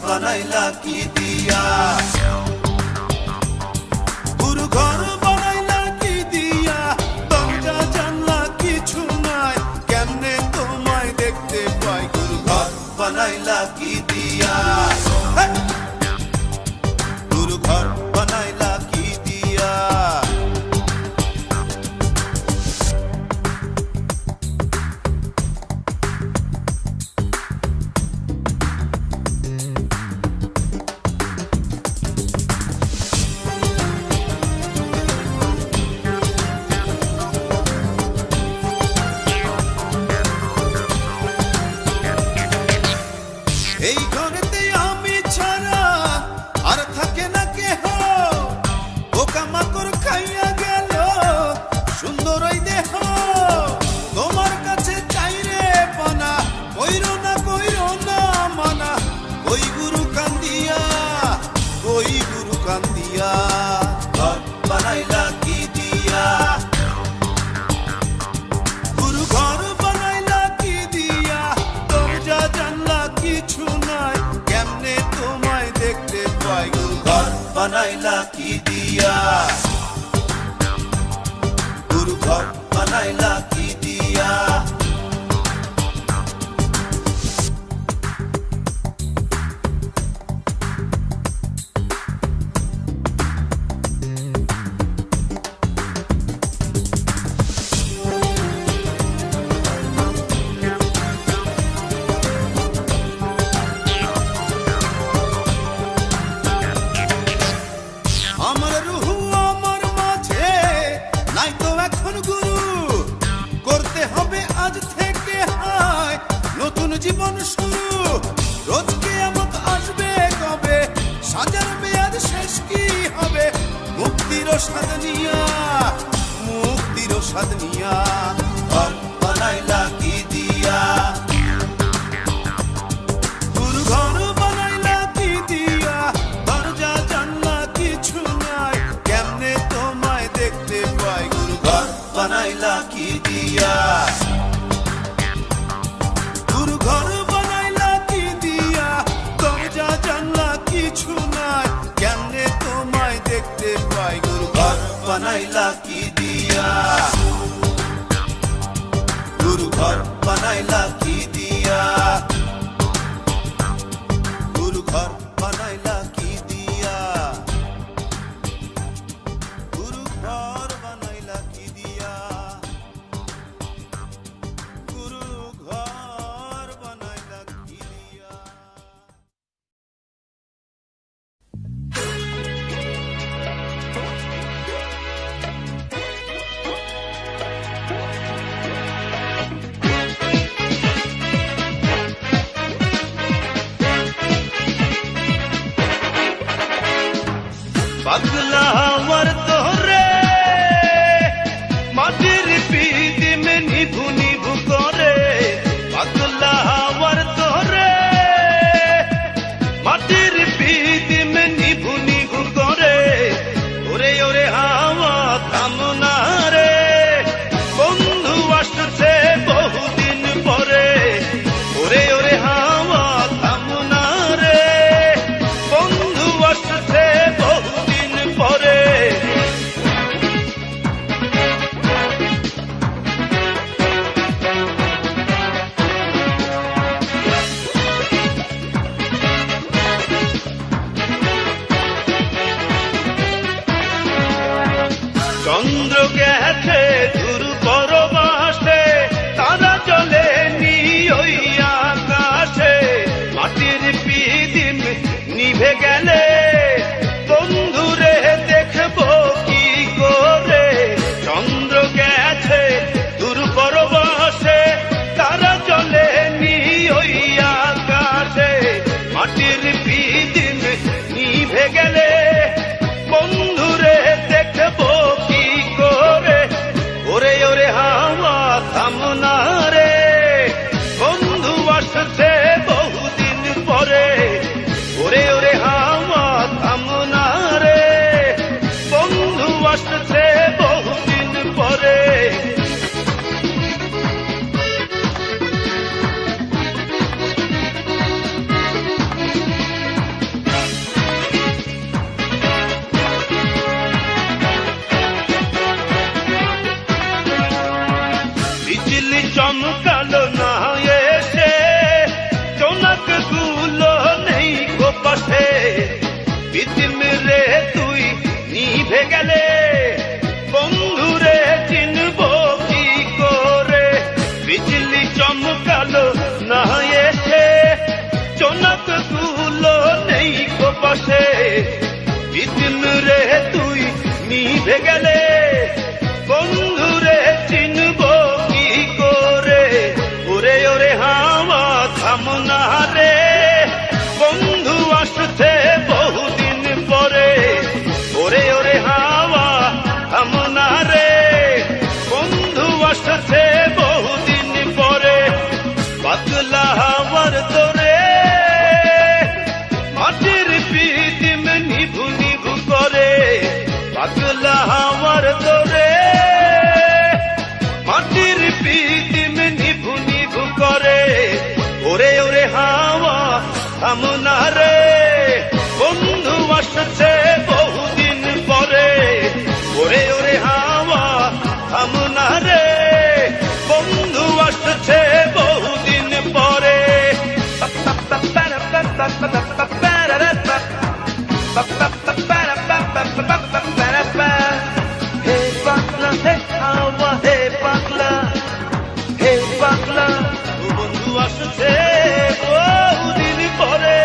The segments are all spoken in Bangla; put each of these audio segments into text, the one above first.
বানাইলা কি দিয়া, গুরু ঘর বানাইলা কি দিয়া, দরজা জানলা কিছু নাই, কেমনে তোমায় দেখতে পাই, গুরু ঘর বানাইলা কি দিয়া, গুরু ঘর বানাইলা কি দিয়া। এই ঘরেতে আমি ছাড়া আর থাকে না কেহ, পোকামাকড় খাইয়া গেল সুন্দর ওই দেহ, তোমার কাছে চাই রে পানা, কইরো না মানা, ওই গুরু কান্দিয়া, ওই গুরু কান্দিয়া, ঘর বানাইলা কি দিয়া, গুরু ঘর বানাইলা কি দিয়া, দরজা জানলা কিছু নাই, কেমনে তোমায় দেখতে পাই, গুরু ঘর বানাইলা কি দিয়া, গুরু ঘর বানাইলা কি দিয়া। আমার রুহু আমার মাঝে নাই তো এখন গুরু, করতে হবে আজ থেকে হায় নতুন জীবন শুরু, রোজ কিয়ামত আসবে কবে, সাজার মেয়াদ শেষ কি হবে, মুক্তির স্বাদ নিয়া, মুক্তির স্বাদ নিয়া, ঘর বানাইলা কি দিয়া, গুরু ঘর বানাইলা কি দিয়া, দরজা জানলা কিছু নাই, কেমনে তোমায় দেখতে পাই, গুরু ঘর বানাইলা কি দিয়া, গুরু ঘর বানাইলা কি দিয়া, দরজা জানলা কিছু নাই, কেমনে তোমায় দেখতে পাই, গুরু ঘর বানাইলা কি দিয়া, গুরু ঘর বানাইলা কি দিয়া, গুরু ঘর বানাইলা কি দিয়া, গুরু ঘর বানাইলা কি দিয়া, গুরু ঘর বানাইলা কি দিয়া। পাগলা হওয়ার তোরে মাটির পিদিম নিভু নিভু করে, পাগলা হওয়ার তোরে মাটির পিদিম নিভু নিভু করে, ওরে ওরে হাওয়া থামনা রে, বন্ধু আসছে বহুদিন পরে, ওরে ওরে হাওয়া থামনা রে, বন্ধু আসছে বহুদিন পরে। চন্দ্র গেছে দূর পরবাসে, তারা চলে নি ওই আকাশে, মাটির পিদিম নিভে গেলে বন্ধুরে দেখবো কি করে, চন্দ্র গেছে দূর পরবাসে, তারা চলে নি ওই আকাশে, মাটির পিদিম নিভে গেলে বন্ধুরে দেখবো কি করে, ওরে ওরে হাওয়া থামনা রে, বন্ধু আসছে বহুদিন পরে, ওরে ওরে হাওয়া থামনা রে, বন্ধু আসছে বহুদিন পরে। পাশে বিদিন রে তুই নিভে গেলে বন্ধু রে চিনব কি করে ওরে ওরে হাওয়া থামনা রে বন্ধু আসছে বহুদিন পরে ওরে ওরে হাওয়া থামনা রে বন্ধু আসছে বহুদিন পরে পাতলা হাওয়ার তোরে মাটির পিদিম নিভু নিভু করে পাতলা হাওয়ার তোরে মাটির পিদিম নিভু নিভু করে ওরে ওরে হাওয়া থামনা রে বন্ধু আসছে বহুদিন পরে ওরে ওরে হাওয়া থামনা রে বন্ধু আসছে বহুদিন পরে হে পাগলা হে হাওয়া হে পাগলা বন্ধু আসছে বহুদিন পরে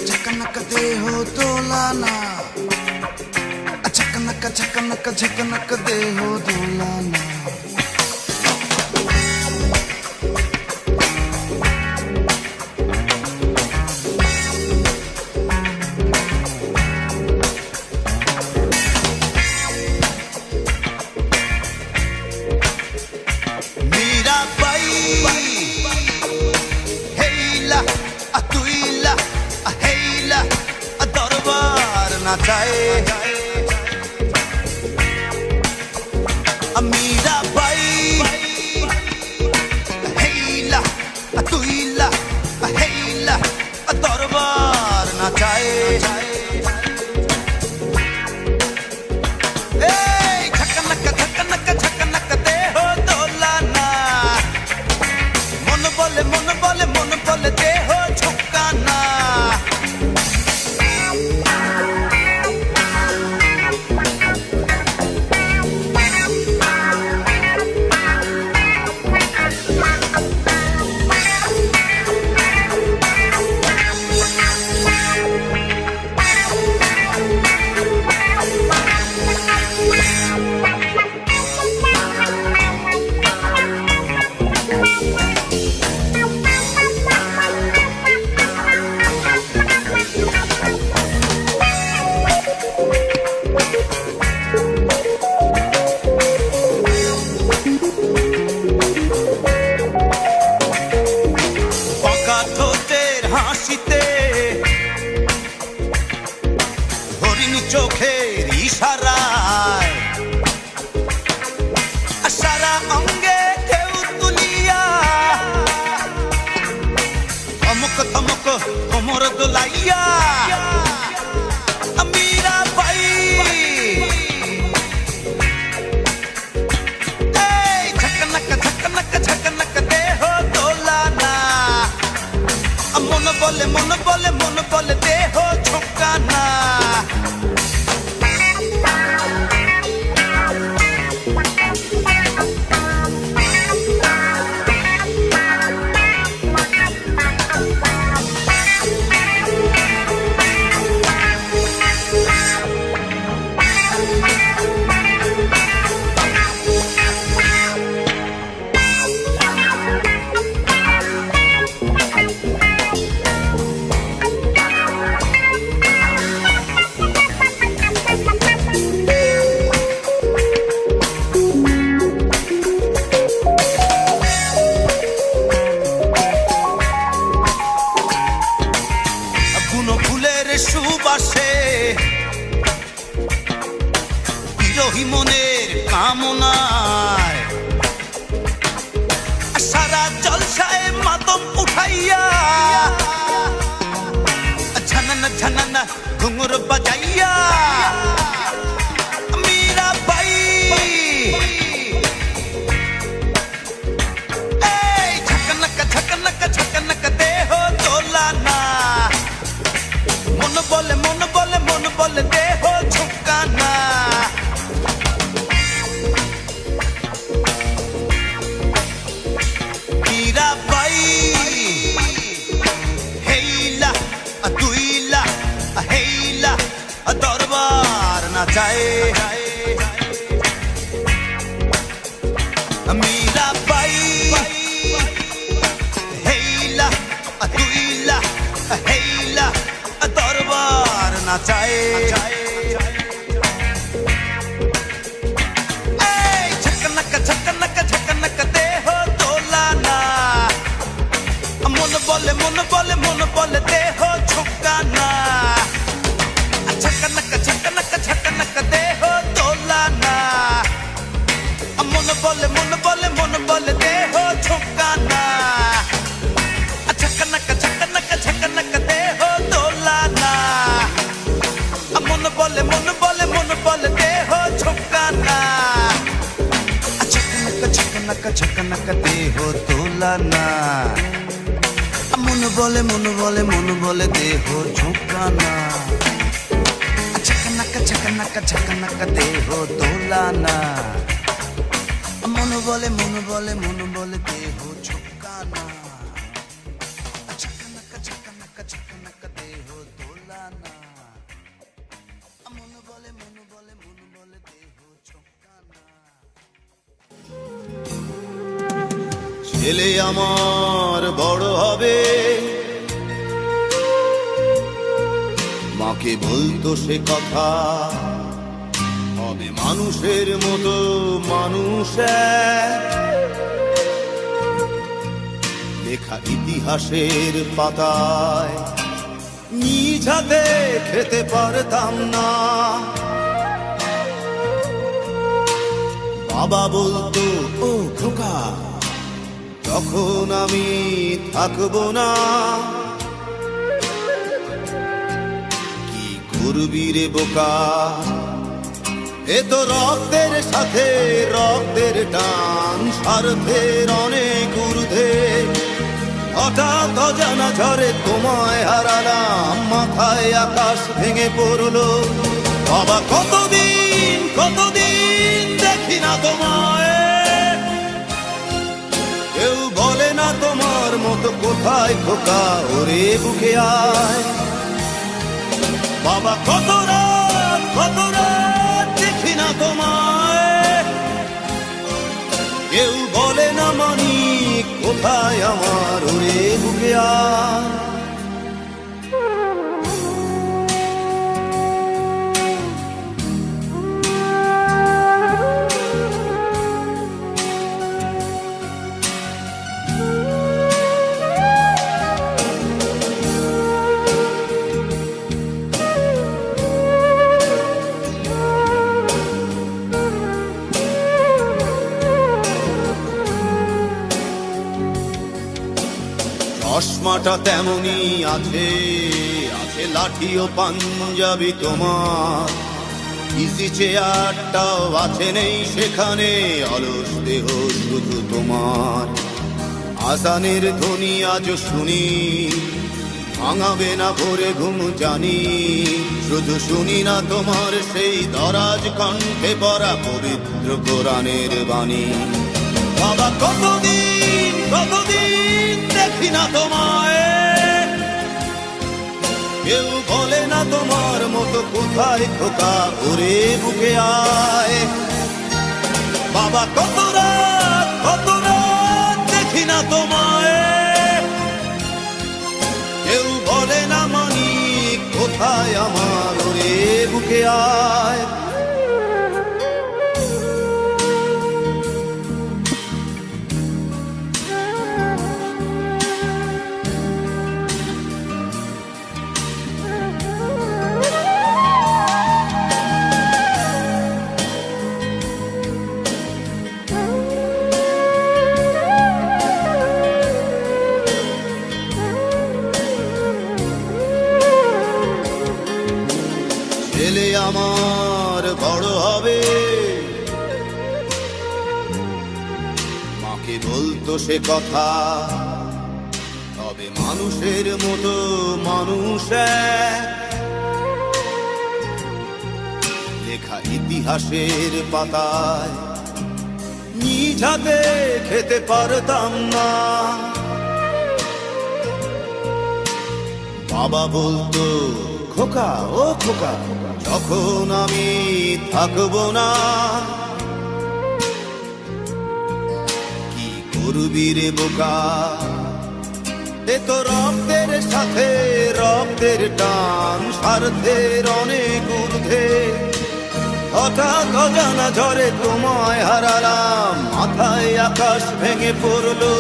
झकनक दे हो दोलाना झकनक दे हो दोलाना मीरा बाई हेला तुइला हेला दरबार नाचाए झकनक दे हो दोलाना मन बोले दे हो झुकाना চোখের ইশারায় সারা অঙ্গে ঢেউ তুলিয়া অমুক তমুক কোমর দোলাইয়া মীরা বাই ঝকনক দে হো দোলানা মন বলে দে হো ঝুঁকানা সুবাসে বিরহী মনের কামনায় সারা জলসায় মাতম উঠাইয়া ঝননা ঘুঙুর বাজাইয়া মীরা বাই ঝকনক দে হো দোলানা मन बोले दे हो झुकाना নাচায় মীরাবাই হেইলা দুইলা হেইলা দরবার নাচায় মন বলে দেহ ঝুঁকানা ঝকনক ঝকনক দেহ দোলানা মন বলে দেহ ঝুঁকানা ঝকনক দেহ দোলানা মন বলে দেহ ঝুঁকানা ঝকনক দেহ দোলানা মন বলে দেহ ঝুঁকানা ঝকনক দেহ দোলানা মন বলে দেহ ঝুঁকানা ঝকনক দেহ দোলানা মন বলে দেহ ঝুঁকানা ছেলে আমার বড় হবে মাকে বলতো সে কথা হবে মানুষের মতো মানুষ লেখা ইতিহাসের পাতায় নিজ হাতে খেতে পারতাম না বাবা বলতো ও খোকা তখন আমি থাকবো না কি করবি রে বোকা এ তো রক্তের সাথে রক্তের টান স্বার্থের অনেক ঊর্ধ্বে হঠাৎ অজানা ঝড়ে তোমায় হারালাম মাথায় আকাশ ভেঙে পড়লো বাবা কতদিন দেখি না তোমায় কেউ বলে না তোমার মতো কোথায় খোকা ওরে বুকে আয় বাবা কত রাত দেখি না তোমায় কেউ বলে না মানি কোথায় আমার ওরে বুকে আয় চশমাটা তেমনি আছে লাঠি ও পাঞ্জাবি তোমার ইজি চেয়ারটাও আছে নেই সেখানে অলস দেহ শুধু তোমার আজানের ধ্বনি আজ শুনি ভাঙাবে না ভোরে ঘুম জানি শুধু শুনি না তোমার সেই দরাজ কণ্ঠে পড়া পবিত্র কোরআনের বাণী বাবা কতদিন দেখি না তোমায় কেউ বলে না তোমার মতো কোথায় খোকা ওরে বুকে আয় বাবা কত রাত দেখি না তোমায় কেউ বলে না মানি কোথায় আমার ওরে বুকে আয় ছেলে আমার বড় হবে মাকে বলতো সে কথা হবে মানুষের মতো মানুষ লেখা ইতিহাসের পাতায় নিজ হাতে খেতে পারতাম না বাবা বলতো খোকা ও খোকা তখন আমি থাকবো না। কি করবি রে বোকা, এ তো রক্তের সাথে রক্তের টান, স্বার্থের অনেক ঊর্ধ্বে। হঠাৎ অজানা ঝড়ে তোমায় হারালাম, মাথায় আকাশ ভেঙে পড়লো।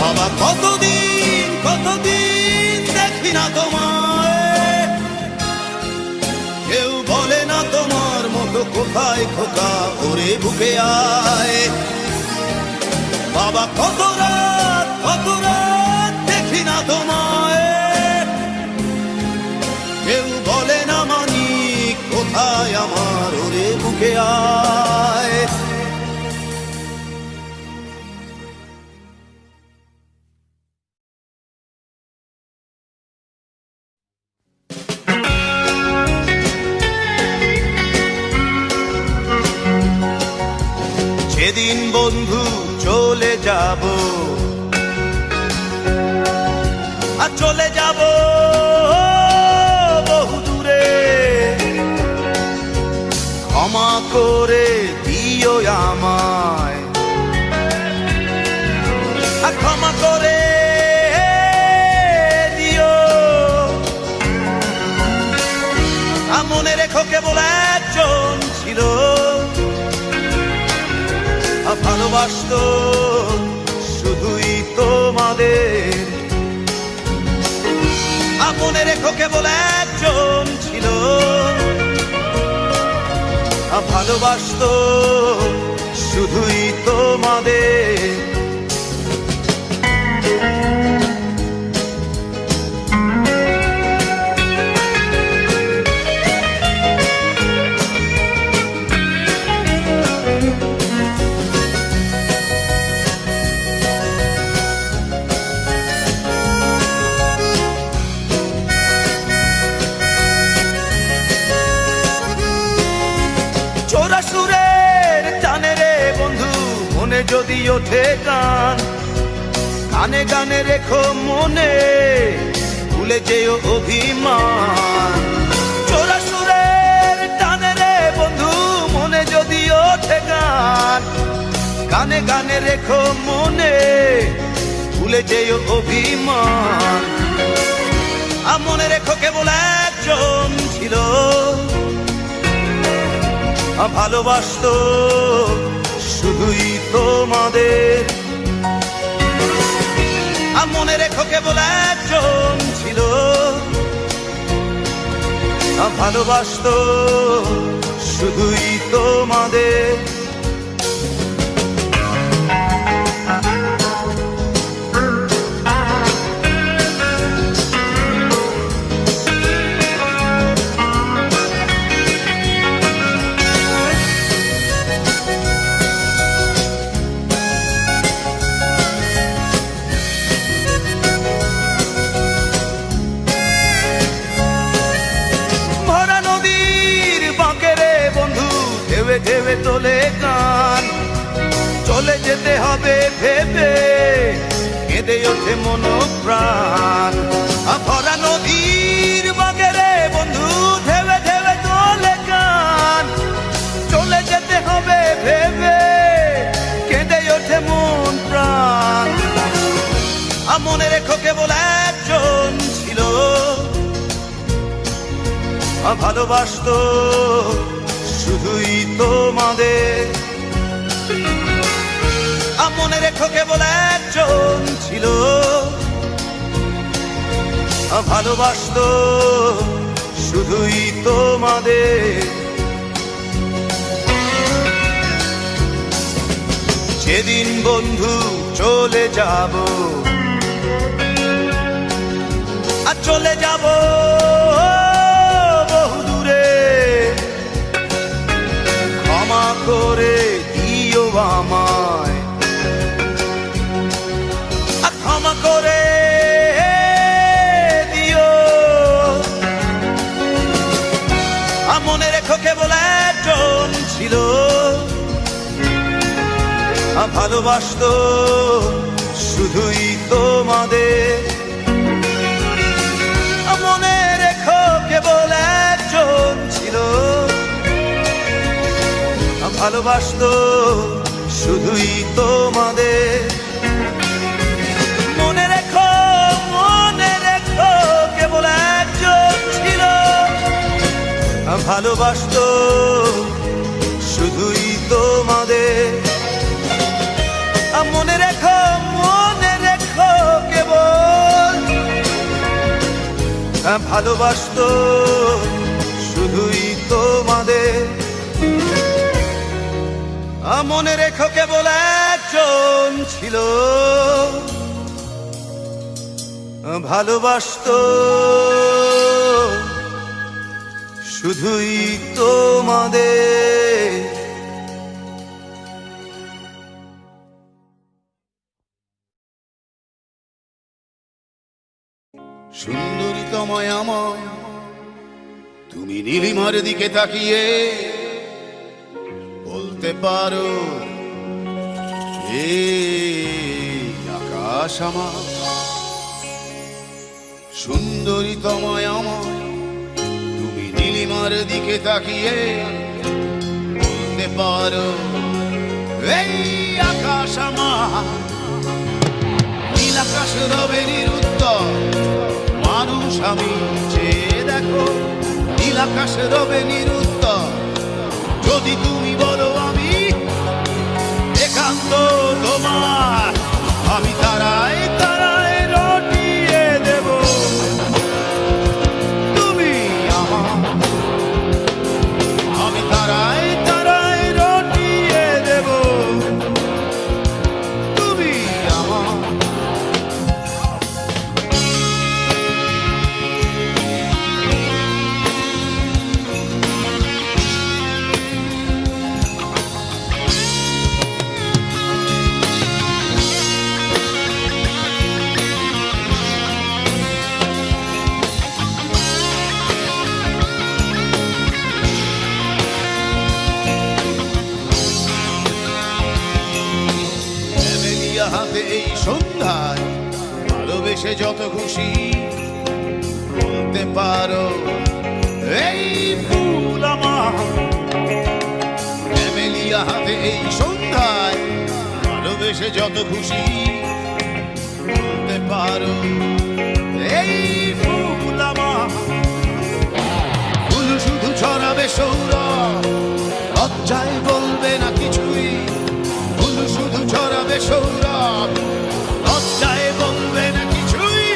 বাবা কতদিন কতদিন দেখি না তোমায়, কেউ বলে না তোমার মতো কোথায় খোকা, ওরে বুকে আয়। বাবা কত রাত দেখি না তোমায়, কেউ বলে না মানি কোথায় আমার, ওরে বুকে আয়। যেদিন বন্ধু চলে যাব, আর চলে যাব বহু দূরে, ক্ষমা করে দিও আমায়, আর ক্ষমা করে দিও। আর মনে রেখো কেবল একজন ছিল, ভালোবাসতো শুধুই তোমাদের। মনে রেখো কেবল একজন ছিল, ভালোবাসতো শুধুই তোমাদের। যদি ওঠে গান, গানে গানে রেখো মনে, ভুলে যেও অভিমান। চোরা সুরের টানে রে বন্ধু, মনে যদি ওঠে গান, গানে গানে রেখো মনে, ভুলে যেও অভিমান। আর মনে রেখো কেবল একজন ছিল, ভালোবাসতো শুধুই তোমাদের। আর মনে রেখো কেবল একজন ছিল, ভালোবাসতো শুধুই তোমাদের। ঢেবে তোলে গান, চলে যেতে হবে ভেবে, কেঁদে ওঠে মন প্রাণ। ভরা নদীর বাগেরে বন্ধু, ঢেবে ঢেবে তোলে গান, চলে যেতে হবে ভেবে, কেঁদে ওঠে মন প্রাণ। মনে রেখো কেবল একজন ছিল, ভালোবাসতো শুধুই তোমাদের। মনে রেখো কেবল একজন ছিল, ভালোবাসতো শুধুই তোমাদের। যেদিন বন্ধু চলে যাব, আর চলে যাব বহু দূরে, ক্ষমা করে দিও আমায়, আর ক্ষমা করে দিও। আর মনে রেখো কেবল একজন ছিল, ভালোবাসতো শুধুই তোমাদের। মনে রেখো কেবল একজন ছিল, ভালোবাসতো শুধুই তোমাদের। মনে রেখো কেবল একজন ছিল ভালোবাসতো শুধুই তোমাদের। মনে রেখো কেবল ভালোবাসতো শুধুই তোমাদের। মনে রেখো কেবল একজন ছিল ভালোবাসতো শুধুই তোমাদের। সুন্দরী তোমায় আমায় তুমি নীলিমার দিকে তাকিয়ে বলতে পারো এই আকাশ আমার। সুন্দরী তোমায় আমায় তুমি নীলিমার দিকে তাকিয়ে বলতে পারো এই আকাশ আমার। নীল আকাশ রবে নিরুত্তর মানুষ আমি চেয়ে দেখো। নীল আকাশ রবে নিরুত্তর যদি তুমি বলো আমি একান্ত তোমার। আমি তারায় তারায় রটিয়ে দেব তুমি আমার। আমি তারায় তারায় রটিয়ে দেব তুমি আমার। হাতে এই সন্ধ্যায় ভালোবেসে যত খুশি বলতে পারো এই ফুল আমার। ক্যামেলিয়া হাতে এই সন্ধ্যায় ভালোবেসে যত খুশি বলতে পারো এই ফুল আমার। ফুল শুধু ছড়াবে সৌরভ লজ্জায় বলবে না কিছুই। ফুল শুধু ছড়াবে সৌরভ লজ্জায় বলবে না কিছুই।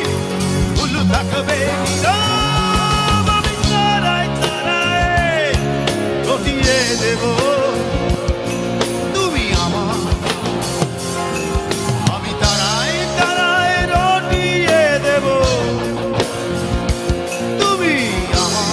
ফুল থাকবে নীরব আমি তারায় তারায় রটিয়ে দেব তুমি আমার। আমি তারায় তারায় রটিয়ে দেব তুমি আমার।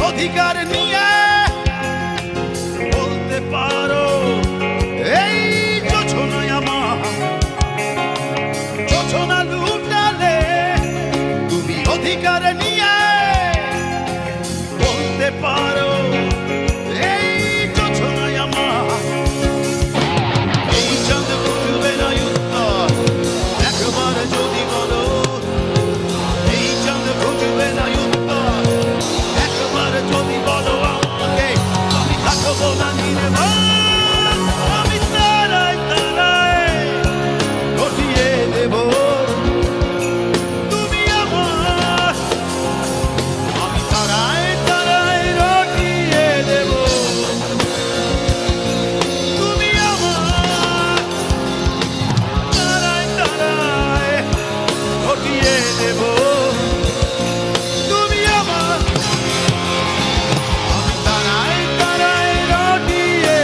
অধিকার নিয়ে বলতে পারো এই যোছনায় আমার। যোছনা লুটালে তুমি অধিকার নিয়ে বলতে পারো এই যোছনায় আমার। এই চাঁদ খুঁজবে না উত্তর একবার যদি বলো। এই চাঁদ খুঁজবে না উত্তর একবার যদি বলো আমাকে। আমি থাকবো না নির্বাণ আমি তারায় তারায় রটিয়ে দেব তুমি আমার। আমি তারায় তারায় রটিয়ে দেব তুমি আমার। তারায় তারায় রটিয়ে দেব তুমি আমার। আমি তারায় তারায় রটিয়ে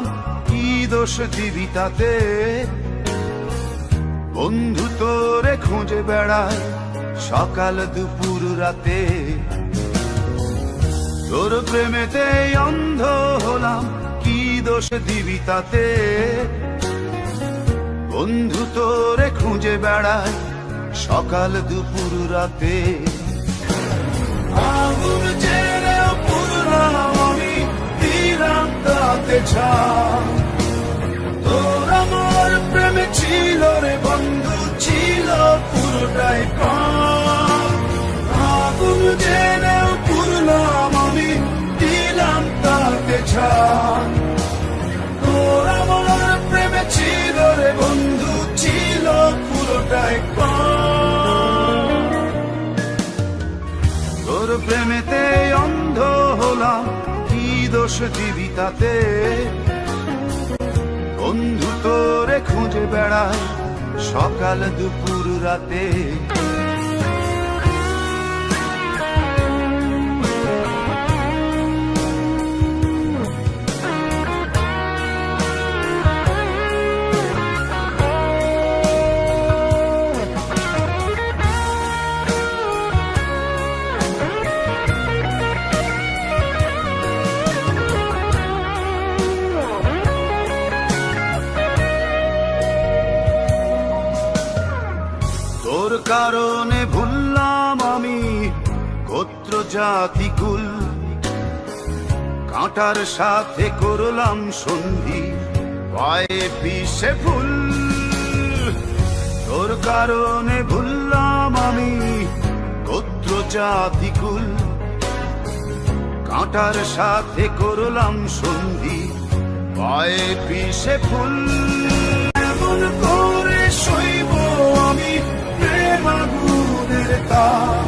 হলাম, কি দোষ দিবি তাতে? বন্ধু তোরে খুঁজে বেড়ায় সকাল দুপুর রাতে, তোর প্রেমেতে অন্ধ হলাম, কি দোষ দিবি তাতে? বন্ধু তোরে খুঁজে বেড়ায় সকাল দুপুর রাতে। আগুন জেলেও পুরলাম আমি, দিলাম তাতে ছাই। তোর আমার প্রেমে ছিল রে বন্ধু, ছিল পুরোটাই প্রাণ। আগুন জেলেও পুরলাম আমি, দিলাম তাতে ছাই। তোর আমার প্রেমে ছিল রে বন্ধু, ছিল পুরোটাই প্রাণ। তোর প্রেমেতে অন্ধ হলাম, কি দোষ দিবি তাতে? বন্ধু তোরে খুঁজে বেড়ায় সকাল দুপুর রাতে। তোর কারণে ভুললাম আমি গোত্র জাতি কুল, কাঁটার সাথে করলাম সন্ধি, পায়ে পিষে ফুল। তোর কারণে ভুললাম আমি গোত্র জাতি কুল, কাঁটার সাথে করলাম সন্ধি, পায়ে পিষে ফুল। এমন করে সইব আমি প্রেম আগুনের তাপ,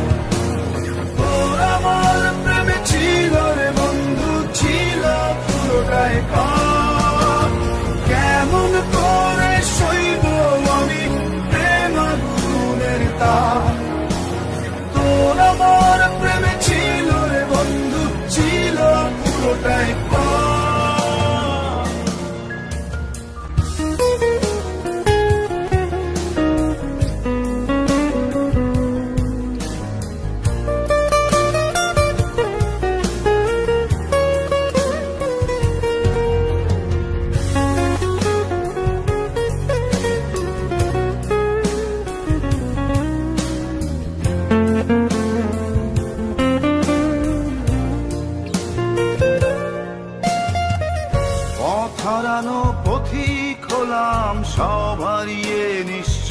তোর আমার প্রেমে ছিল রে বন্ধু, ছিল পুরোটাই পাপ। কেমন করে সইব আমি প্রেম আগুনের তাপ, তোর আমার প্রেমে ছিল রে বন্ধু, ছিল পুরোটাই পাপ। হারানো পথিক হলাম, সব হারিয়ে নিঃস্ব।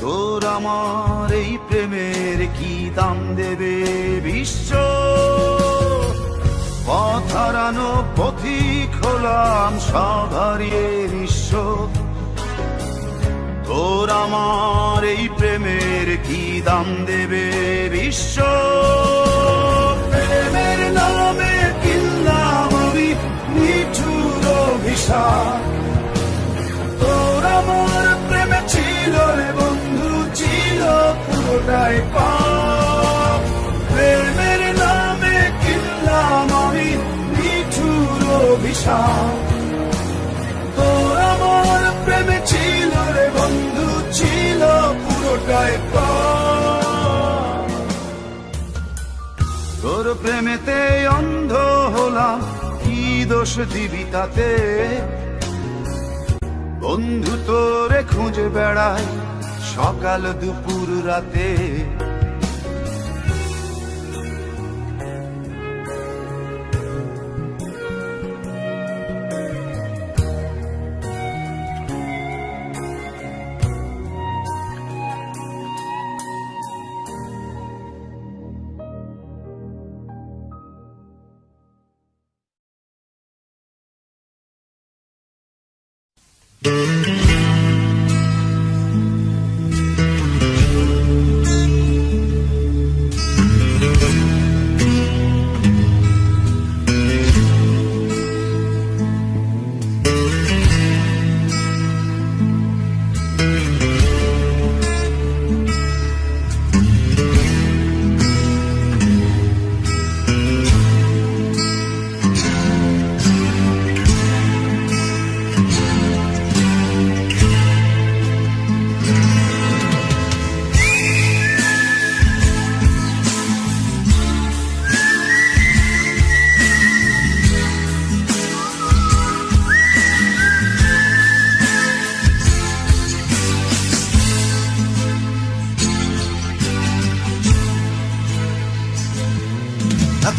তোর আমার এই প্রেমের কি দাম দেবে বিশ্ব? পথ হারানো পথিক হলাম, সব হারিয়ে নিঃস্ব। তোর আমার এই প্রেমের কি দাম দেবে বিশ্ব? প্রেমের নামে কিনলাম আমি নিঠুর অভিশাপ, তোর আমার প্রেমে ছিল রে বন্ধু, ছিল পুরোটাই পাপ। প্রেমের নামে কিনলাম আমি নিঠুর অভিশাপ, তোর আমার প্রেমে ছিল রে বন্ধু, ছিল পুরোটাই পাপ। তোর প্রেমেতে অন্ধ হলাম, কি দোষ দিবি তাতে? বন্ধু তোরে খুঁজে বেড়ায় সকাল দুপুর রাতে।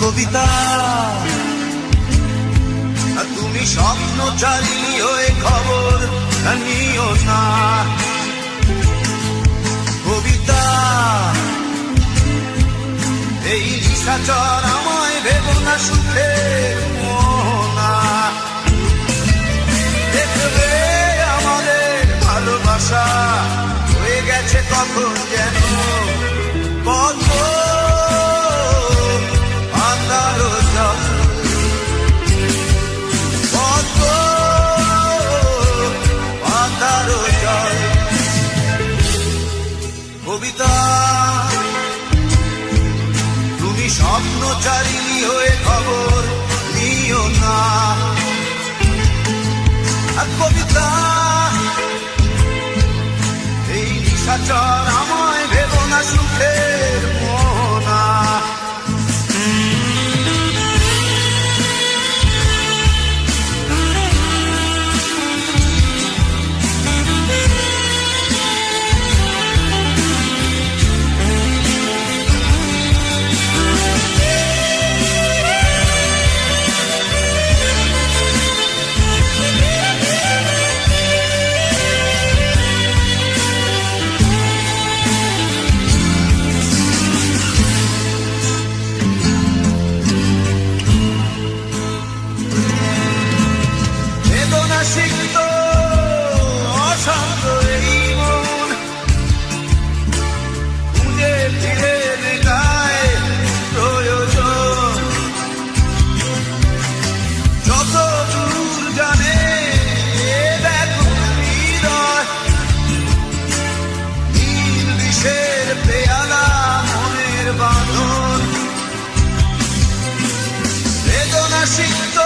কবিতা তুমি স্বপ্নচারিণী হয়ে খবর নিও না কবিতা এই নিশাচর আমায় ভেবো না সুখে মোহনা দেখবে আমাদের ভালোবাসা হয়ে গেছে কখন যেন কত আন্ধারো জল কত আন্ধারো জল কবিতা তুমি স্বপ্নচারিণী হয়ে খবর নিও না কবিতা এই নিশাচর আমায় ভেবো না সুখের মোহনা সিক্ত অশান্ত এই মন খুঁজে ফিরে মেটায় প্রয়োজন যত দূর জানে ব্যাকুল হৃদয় নীল বিষের পেয়ালা মনের বাঁধন বেদনা সিক্ত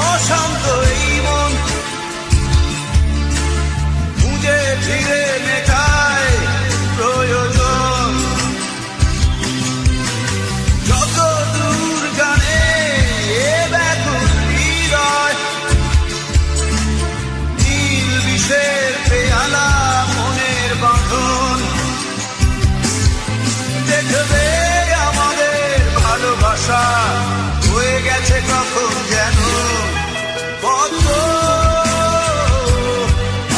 অশান্ত এই মন খুঁজে ফিরে মেটায় প্রয়োজন যত দূর জানে ব্যাকুল হৃদয় নীল বিষের পেয়ালা মনের বাঁধন দেখবে আমাদের ভালোবাসা হয়ে গেছে কখন যেন কত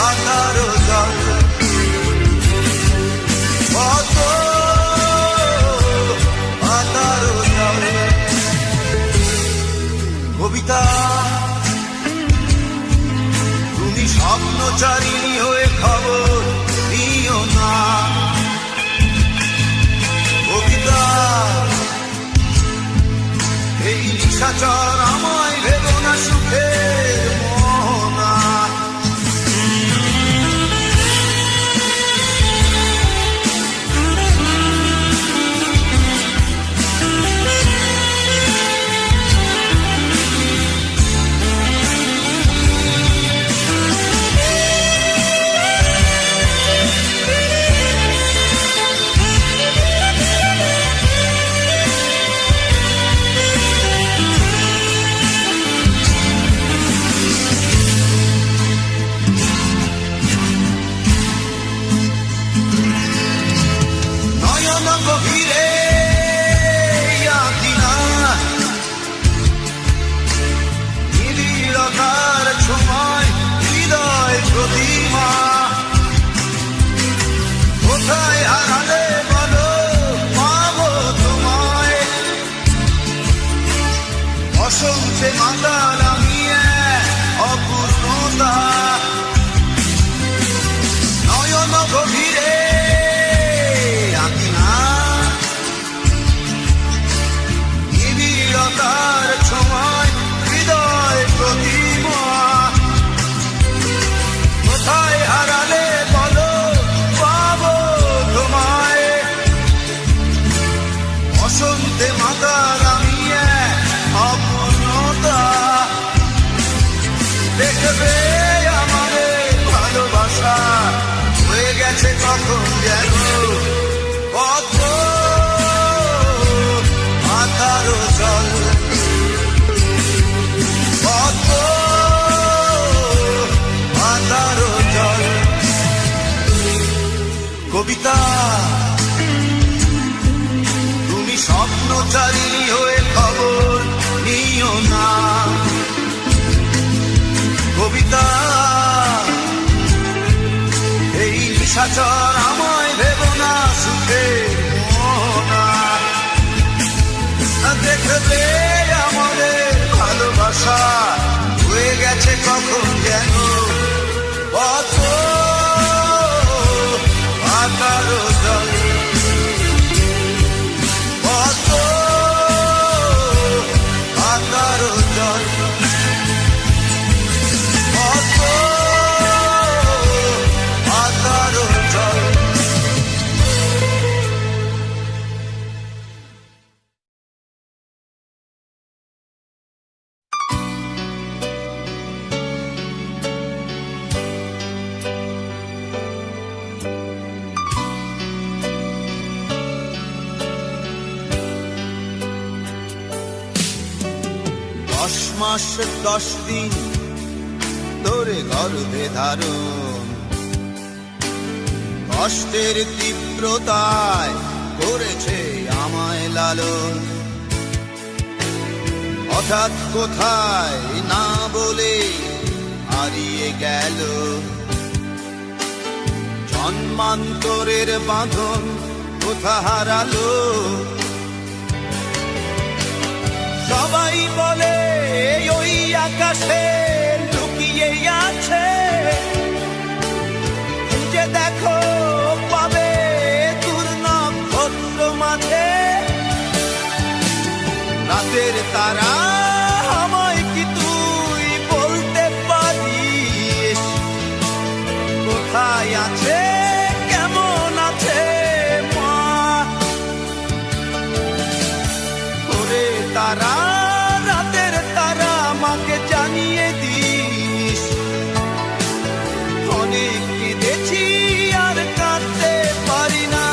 আন্ধারো জল কত আন্ধারো জল কবিতা তুমি স্বপ্নচারিণী হয়ে খবর নিও না কবিতা এই নিশাচর আমায় ভেবো না সুখের মোহনা গভীরে নিবিড়তার সময় হৃদয় প্রতিমা কোথায় হারালে বলো পাবো তোমায় অসংখ্যে মাতাল আমি অপূর্ণতা নয়ন গভীরে তার সময় হৃদয় প্রতিমা কোথায় হারালে বলো পাবো তোমায় বসন্তে মাতার আমি অপূর্ণতা দেখবে আমাদের ভালোবাসা হয়ে গেছে কখন যেন কত আধারো জল কত আধারো জল কবিতা তুমি স্বপ্নচারিণী নিশাচর আমায় ভেবো না সুখে মোহনা দেখবে আমাদের ভালোবাসা হয়ে গেছে কখন যেন কত আকার জলে কত আকার জল কত আকার জল দশ মাস 10 দিন ধরে গর্ভে ধারণ কষ্টের তীব্রতায় করেছে আমায় লালন হঠাৎ কোথায় না বলে হারিয়ে গেল জন্মান্তরের বাঁধন কোথা হারালো সবাই বলে ওই আকাশে লুকিয়ে আছে খুঁজে দেখো পাবে দূর নক্ষত্র মাঝে রাতের তারা আমায় কি তুই বলতে পারিস কোথায় আছে কেমন আছে মা ওরে তারা রাতের তারা মাকে জানিয়ে দিস অনেক কেঁদেছি আর কাঁদতে পারি না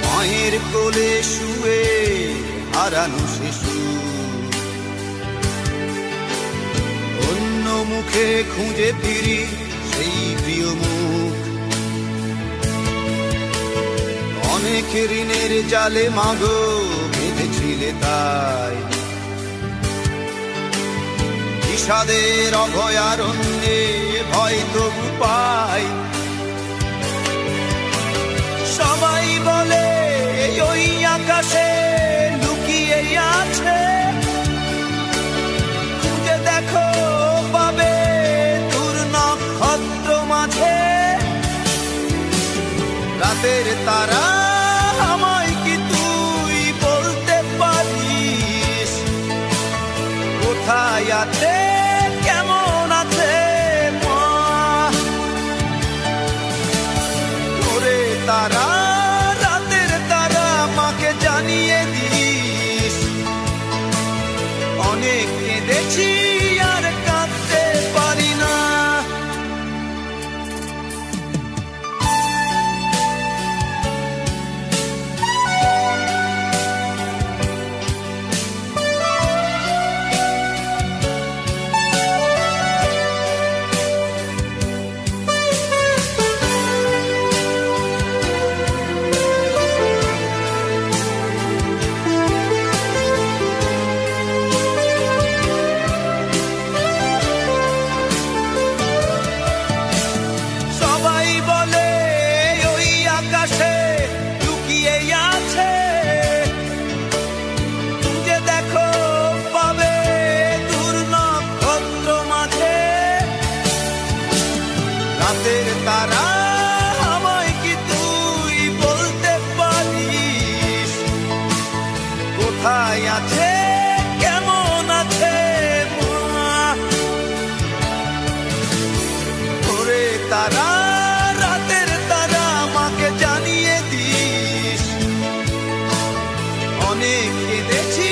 মায়ের কোলে শুয়ে হারানো শিশু অন্য মুখে খুঁজে ফিরি সেই প্রিয় মুখ অনেক ঋণের জালে মাগো বেঁধেছিলে তাই বিষাদের অভয়ারণ্যে ভয় তবু পাই সবাই বলে ওই আকাশে লুকিয়ে আছে খুঁজে দেখো পাবে দূর নক্ষত্র মাঝে রাতের তারা আমায় কি তুই বলতে পারিস কোথায় আছে কেমন আছে মা ওরে তারা রাতের তারা মাকে জানিয়ে দিস অনেক কেঁদেছি আর কাঁদতে পারি না সবাই বলে ওই আকাশে লুকিয়ে আছে খুঁজে দেখো পাবে দূর নক্ষত্র মাঝে রাতের তারা আমায় কি তুই বলতে পারিস কোথায় আছে কেমন আছে মা ওরে তারা রাতের তারা মাকে জানিয়ে দিস অনেক কেঁদেছি